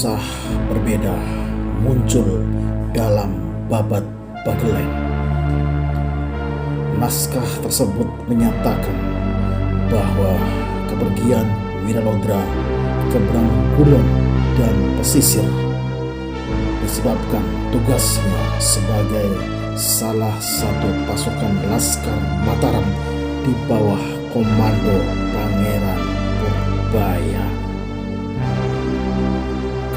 kisah berbeda muncul dalam Babat Bagelen. Naskah tersebut menyatakan bahwa kepergian Wiralodra ke Brangkulon dan pesisir disebabkan tugasnya sebagai salah satu pasukan Laskar Mataram di bawah komando Pangeran Purbaya.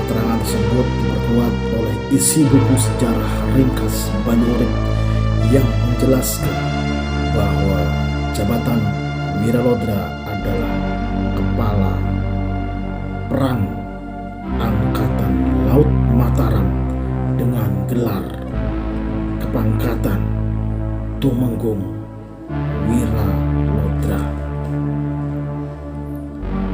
Keterangan tersebut diperkuat oleh isi buku sejarah ringkas Banyu Urip yang menjelaskan bahwa jabatan Wiralodra adalah Kepala Perang Angkatan Laut Mataram dengan gelar kepangkatan Tumenggung Wiralodra.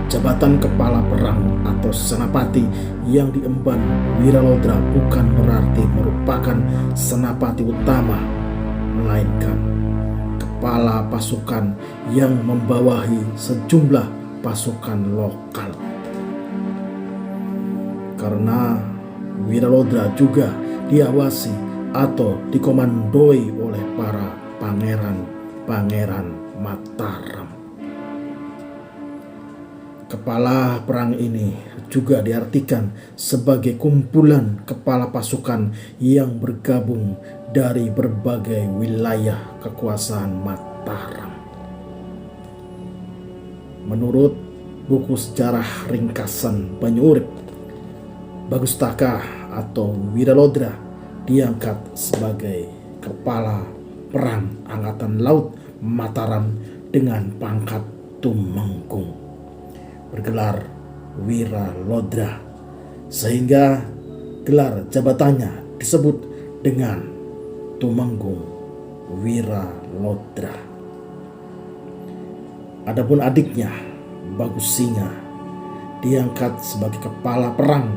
Jabatan Kepala Perang atau Senapati yang diemban Wiralodra bukan berarti merupakan senapati utama, melainkan kepala pasukan yang membawahi sejumlah pasukan lokal. Karena Wiralodra juga diawasi atau dikomandoi oleh para pangeran Mataram. Kepala perang ini juga diartikan sebagai kumpulan kepala pasukan yang bergabung dari berbagai wilayah kekuasaan Mataram. Menurut buku sejarah ringkasan Banyu Urip, Bagustaka atau Wiralodra diangkat sebagai Kepala Perang Angkatan Laut Mataram dengan pangkat Tumenggung, bergelar Wiralodra, sehingga gelar jabatannya disebut dengan Tumenggung Wiralodra. Adapun adiknya Bagussinga diangkat sebagai Kepala Perang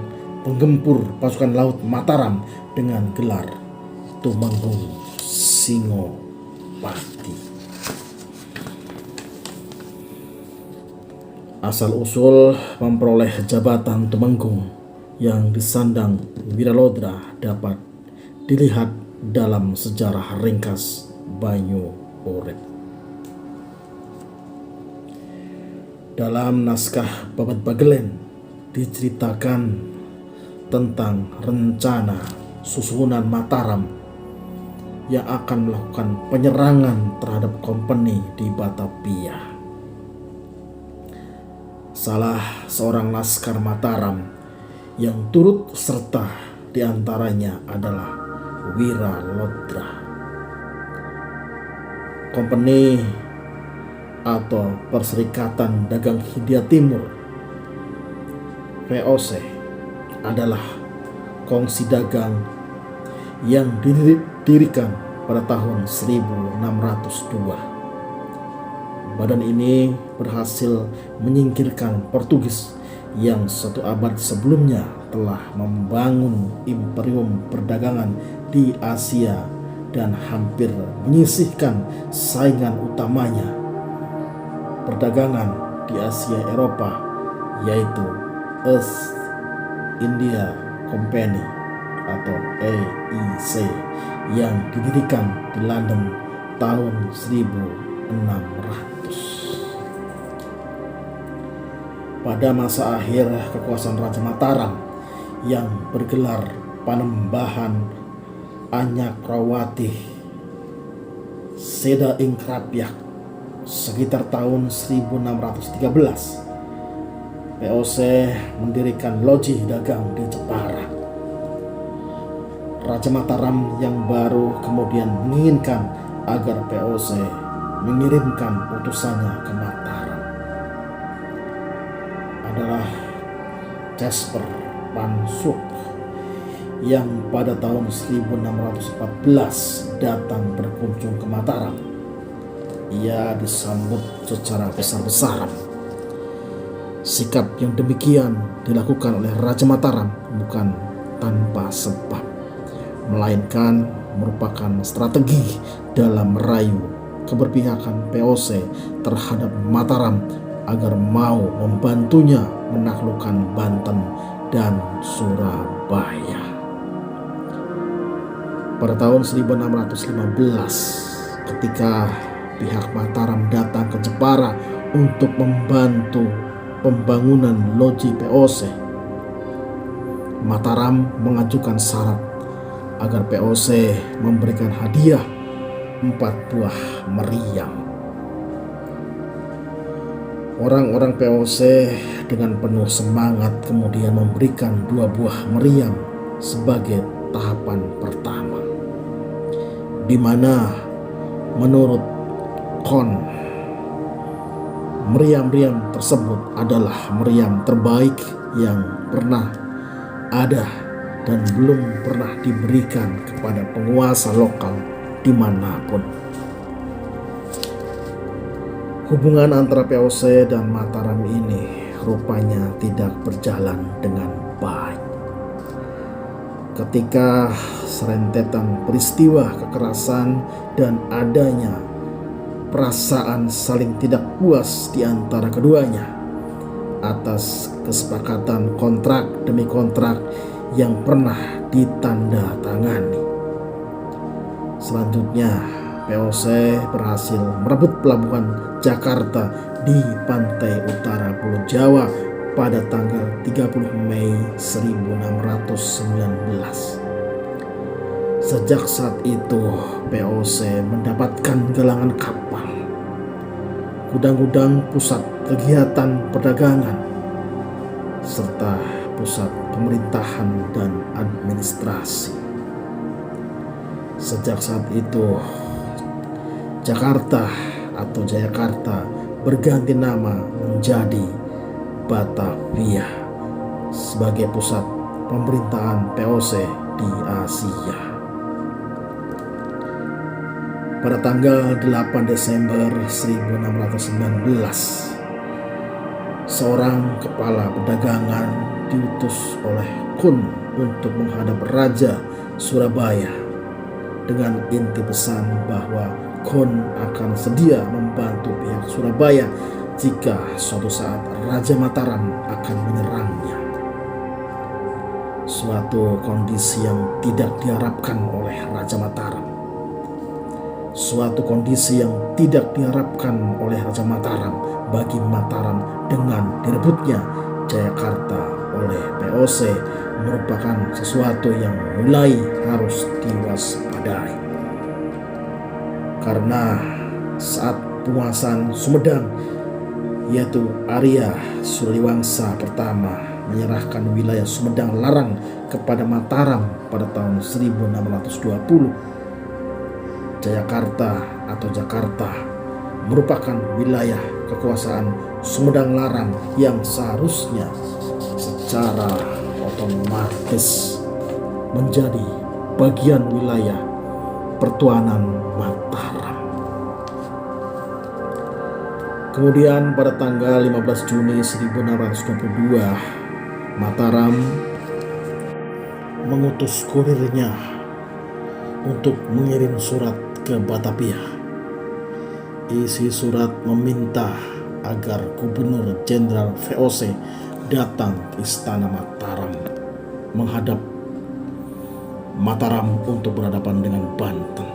Penggempur Pasukan Laut Mataram dengan gelar Tumenggung Singopati. Asal-usul memperoleh jabatan Tumenggung yang disandang Wiralodra dapat dilihat dalam sejarah ringkas Banyu Urip. Dalam naskah Babat Bagelen diceritakan tentang rencana susunan Mataram yang akan melakukan penyerangan terhadap kompeni di Batavia. Salah seorang laskar Mataram yang turut serta diantaranya adalah Wiralodra. Kompeni atau Perserikatan Dagang Hindia Timur VOC adalah kongsi dagang yang didirikan pada tahun 1602. Badan ini berhasil menyingkirkan Portugis yang 1 abad sebelumnya telah membangun imperium perdagangan di Asia dan hampir menyisihkan saingan utamanya perdagangan di Asia Eropa, yaitu East India Company atau EIC yang didirikan di London tahun 1600. Pada masa akhir kekuasaan Raja Mataram yang bergelar Panembahan Anyakrawati Seda ing Krapyak sekitar tahun 1613, VOC mendirikan loji dagang di Jepara. Raja Mataram yang baru kemudian menginginkan agar VOC mengirimkan utusannya ke Mataram adalah Jasper Pansuk yang pada tahun 1614 datang berkunjung ke Mataram. Ia disambut secara besar-besaran. Sikap yang demikian dilakukan oleh Raja Mataram bukan tanpa sebab, melainkan merupakan strategi dalam merayu keberpihakan VOC terhadap Mataram agar mau membantunya menaklukkan Banten dan Surabaya. Pada tahun 1615, ketika pihak Mataram datang ke Jepara untuk membantu pembangunan loji POC, Mataram mengajukan syarat agar POC memberikan hadiah 4 buah meriam. Orang-orang POC dengan penuh semangat kemudian memberikan 2 buah meriam sebagai tahapan pertama, di mana menurut Kon, meriam-meriam tersebut adalah meriam terbaik yang pernah ada dan belum pernah diberikan kepada penguasa lokal dimanapun. Hubungan antara POC dan Mataram ini rupanya tidak berjalan dengan baik. Ketika serentetan peristiwa kekerasan dan adanya perasaan saling tidak puas di antara keduanya atas kesepakatan kontrak demi kontrak yang pernah ditandatangani. Selanjutnya, POC berhasil merebut pelabuhan Jakarta di pantai utara Pulau Jawa pada tanggal 30 Mei 1619. Sejak saat itu, POC mendapatkan galangan kapal, gudang-gudang pusat kegiatan perdagangan, serta pusat pemerintahan dan administrasi. Sejak saat itu, Jakarta atau Jayakarta berganti nama menjadi Batavia sebagai pusat pemerintahan POC di Asia. Pada tanggal 8 Desember 1619, seorang kepala perdagangan diutus oleh Kun untuk menghadap Raja Surabaya dengan inti pesan bahwa Kun akan sedia membantu pihak Surabaya jika suatu saat Raja Mataram akan menyerangnya. Suatu kondisi yang tidak diharapkan oleh Raja Mataram. Suatu kondisi yang tidak diharapkan oleh Raja Mataram bagi Mataram dengan direbutnya Jayakarta oleh POC merupakan sesuatu yang mulai harus diwaspadai. Karena saat penguasaan Sumedang, yaitu Arya Suraliwangsa pertama menyerahkan wilayah Sumedang Larang kepada Mataram pada tahun 1620, Jayakarta atau Jakarta merupakan wilayah kekuasaan Sumedang Larang yang seharusnya secara otomatis menjadi bagian wilayah pertuanan Mataram. Kemudian pada tanggal 15 Juni 1622, Mataram mengutus kurirnya untuk mengirim surat ke Batavia. Isi surat meminta agar Gubernur Jenderal VOC datang ke Istana Mataram menghadap Mataram untuk berhadapan dengan Banten.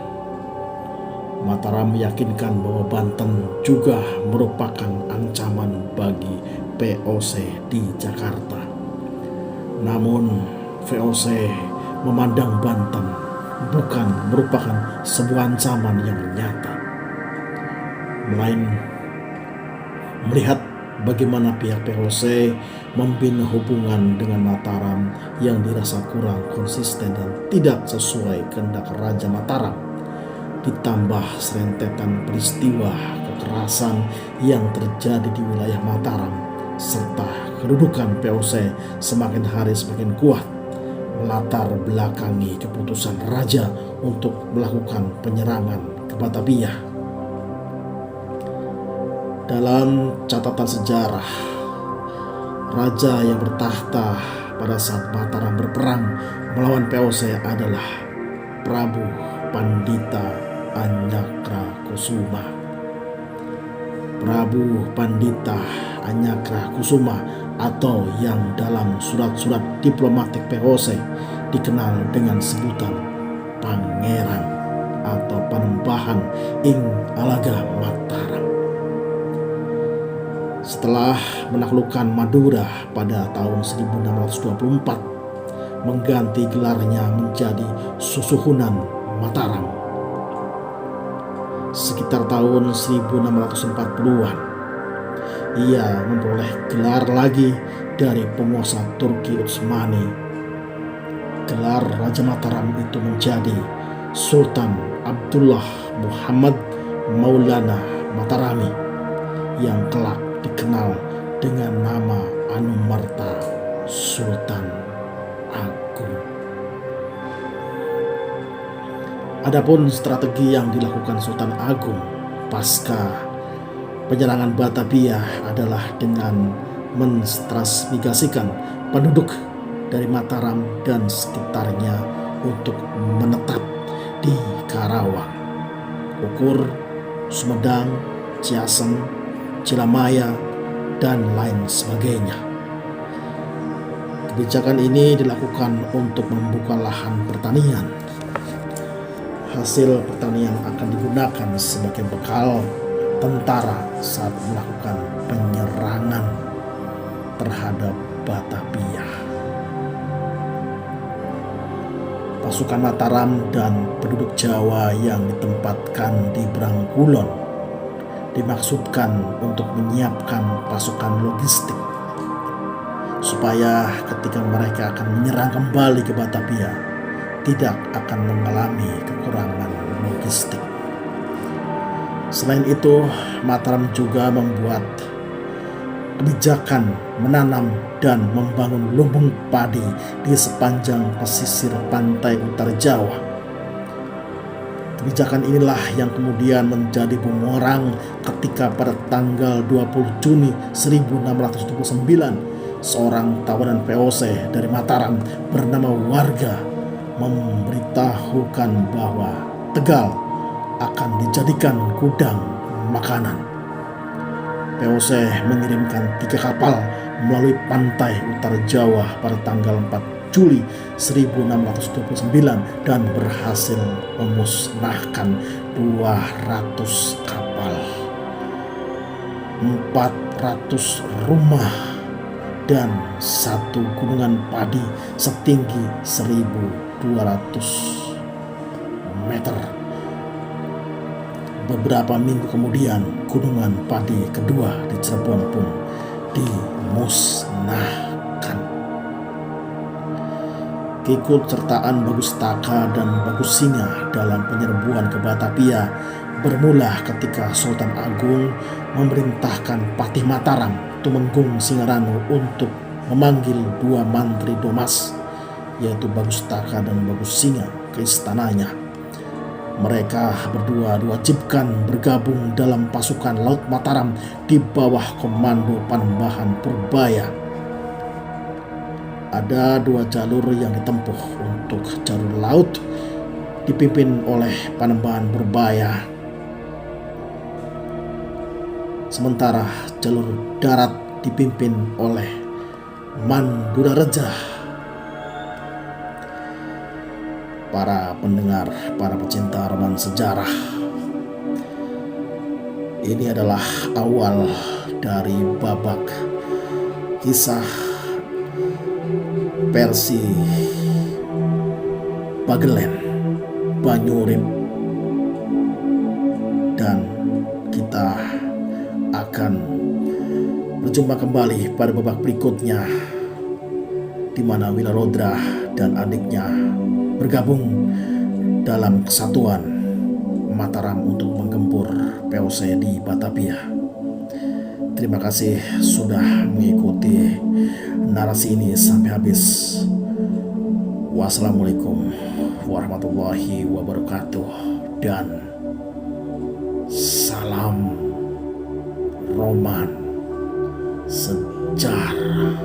Mataram meyakinkan bahwa Banten juga merupakan ancaman bagi VOC di Jakarta. Namun VOC memandang Banten bukan merupakan sebuah ancaman yang nyata, melainkan melihat bagaimana pihak VOC membina hubungan dengan Mataram yang dirasa kurang konsisten dan tidak sesuai kehendak Raja Mataram, ditambah serentetan peristiwa kekerasan yang terjadi di wilayah Mataram serta kedudukan VOC semakin hari semakin kuat melatar belakangi keputusan raja untuk melakukan penyerangan ke Batavia. Dalam catatan sejarah, raja yang bertahta pada saat Mataram berperang melawan VOC adalah Prabu Pandita Anyakrakusuma. Prabu Pandita Anyakrakusuma atau yang dalam surat-surat diplomatik VOC dikenal dengan sebutan Pangeran atau Panembahan ing Alaga Mataram. Setelah menaklukkan Madura pada tahun 1624, mengganti gelarnya menjadi Susuhunan Mataram. Sekitar tahun 1640-an, ia memperoleh gelar lagi dari penguasa Turki Utsmani. Gelar Raja Mataram itu menjadi Sultan Abdullah Muhammad Maulana Matarami yang kelak dikenal dengan nama Anumerta Sultan Agung. Adapun strategi yang dilakukan Sultan Agung pasca penyerangan Batavia adalah dengan mentransmigrasikan penduduk dari Mataram dan sekitarnya untuk menetap di Karawang, Ukur, Sumedang, Ciasem, Cilamaya, dan lain sebagainya. Kebijakan ini dilakukan untuk membuka lahan pertanian. Hasil pertanian akan digunakan sebagai bekal tentara saat melakukan penyerangan terhadap Batavia. Pasukan Mataram dan penduduk Jawa yang ditempatkan di Brangkulon dimaksudkan untuk menyiapkan pasukan logistik supaya ketika mereka akan menyerang kembali ke Batavia tidak akan mengalami kekurangan logistik. Selain itu, Mataram juga membuat kebijakan menanam dan membangun lumbung padi di sepanjang pesisir pantai utara Jawa. Kebijakan inilah yang kemudian menjadi bumerang ketika pada tanggal 20 Juni 1679 seorang tawanan VOC dari Mataram bernama Warga memberitahukan bahwa Tegal akan dijadikan gudang makanan. VOC mengirimkan 3 kapal melalui pantai utara Jawa pada tanggal 4 Juli 1629 dan berhasil memusnahkan 200 kapal, 400 rumah, dan 1 gunungan padi setinggi 1.200 meter. Beberapa minggu kemudian, gunungan padi kedua di Cirebon pun dimusnahkan. Keikutsertaan Bagus Taka dan Bagus Singa dalam penyerbuan ke Batavia bermula ketika Sultan Agung memerintahkan Patih Mataram Tumenggung Singarano untuk memanggil 2 mantri Domas, yaitu Bagus Taka dan Bagus Singa, ke istananya. Mereka berdua diwajibkan bergabung dalam pasukan Laut Mataram di bawah komando Panembahan Purbaya. Ada 2 jalur yang ditempuh. Untuk jalur laut dipimpin oleh Panembahan Purbaya, sementara jalur darat dipimpin oleh Mandurareja. Para pendengar, para pecinta roman sejarah, ini adalah awal dari babak kisah versi Bagelen, Banyurip, dan kita akan berjumpa kembali pada babak berikutnya, di mana Wilarodra dan adiknya bergabung dalam kesatuan Mataram untuk menggempur VOC di Batavia. Terima kasih sudah mengikuti narasi ini sampai habis. Wassalamualaikum warahmatullahi wabarakatuh, dan salam roman sejarah.